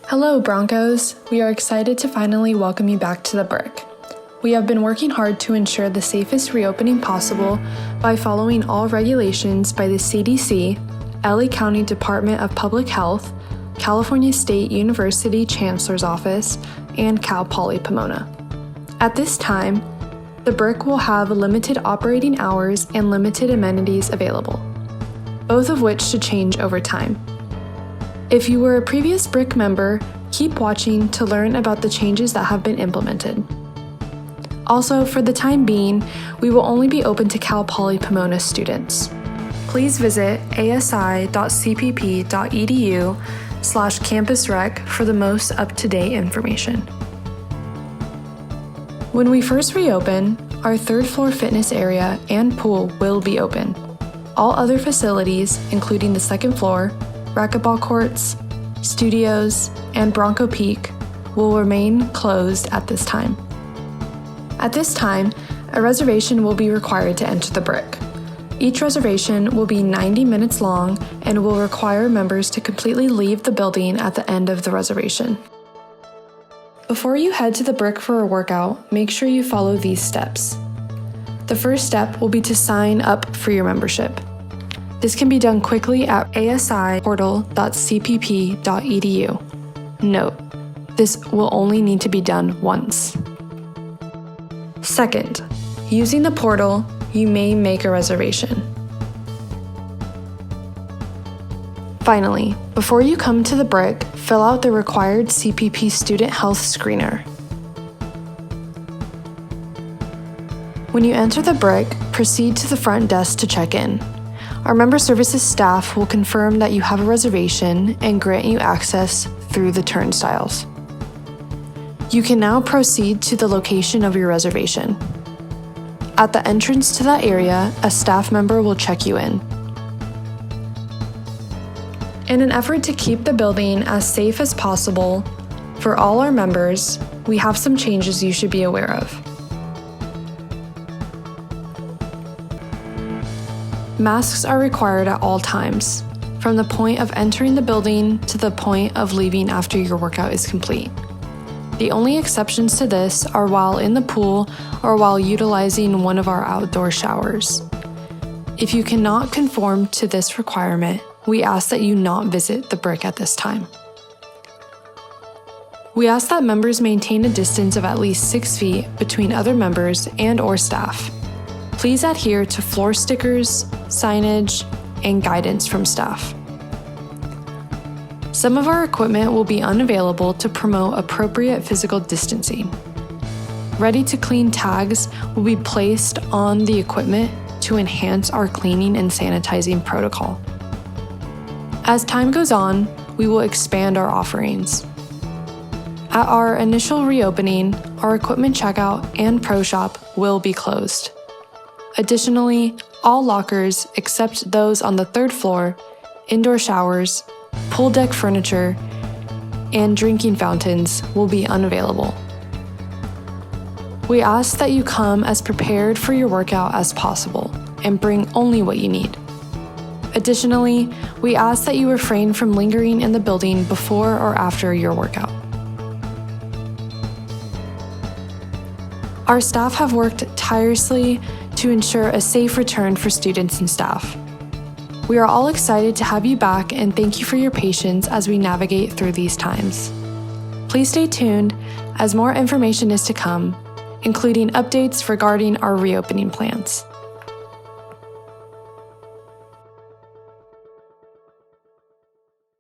Hello, Broncos! We are excited to finally welcome you back to the BRIC. We have been working hard to ensure the safest reopening possible by following all regulations by the CDC, LA County Department of Public Health, California State University Chancellor's Office, and Cal Poly Pomona. At this time, the BRIC will have limited operating hours and limited amenities available, both of which should change over time. If you were a previous BRIC member, keep watching to learn about the changes that have been implemented. Also, for the time being, we will only be open to Cal Poly Pomona students. Please visit asi.cpp.edu/campusrec for the most up-to-date information. When we first reopen, our third floor fitness area and pool will be open. All other facilities, including the second floor, racquetball courts, studios, and Bronco Peak, will remain closed at this time. At this time, a reservation will be required to enter the BRIC. Each reservation will be 90 minutes long and will require members to completely leave the building at the end of the reservation. Before you head to the BRIC for a workout, make sure you follow these steps. The first step will be to sign up for your membership. This can be done quickly at asiportal.cpp.edu. Note, this will only need to be done once. Second, using the portal, you may make a reservation. Finally, before you come to the BRIC, fill out the required CPP student health screener. When you enter the BRIC, proceed to the front desk to check in. Our member services staff will confirm that you have a reservation and grant you access through the turnstiles. You can now proceed to the location of your reservation. At the entrance to that area, a staff member will check you in. In an effort to keep the building as safe as possible for all our members, we have some changes you should be aware of. Masks are required at all times, from the point of entering the building to the point of leaving after your workout is complete. The only exceptions to this are while in the pool or while utilizing one of our outdoor showers. If you cannot conform to this requirement, we ask that you not visit the BRIC at this time. We ask that members maintain a distance of at least 6 feet between other members and/or staff. Please adhere to floor stickers, signage, and guidance from staff. Some of our equipment will be unavailable to promote appropriate physical distancing. Ready-to-clean tags will be placed on the equipment to enhance our cleaning and sanitizing protocol. As time goes on, we will expand our offerings. At our initial reopening, our equipment checkout and pro shop will be closed. Additionally, all lockers except those on the third floor, indoor showers, pool deck furniture, and drinking fountains will be unavailable. We ask that you come as prepared for your workout as possible and bring only what you need. Additionally, we ask that you refrain from lingering in the building before or after your workout. Our staff have worked tirelessly to ensure a safe return for students and staff. We are all excited to have you back and thank you for your patience as we navigate through these times. Please stay tuned as more information is to come, including updates regarding our reopening plans.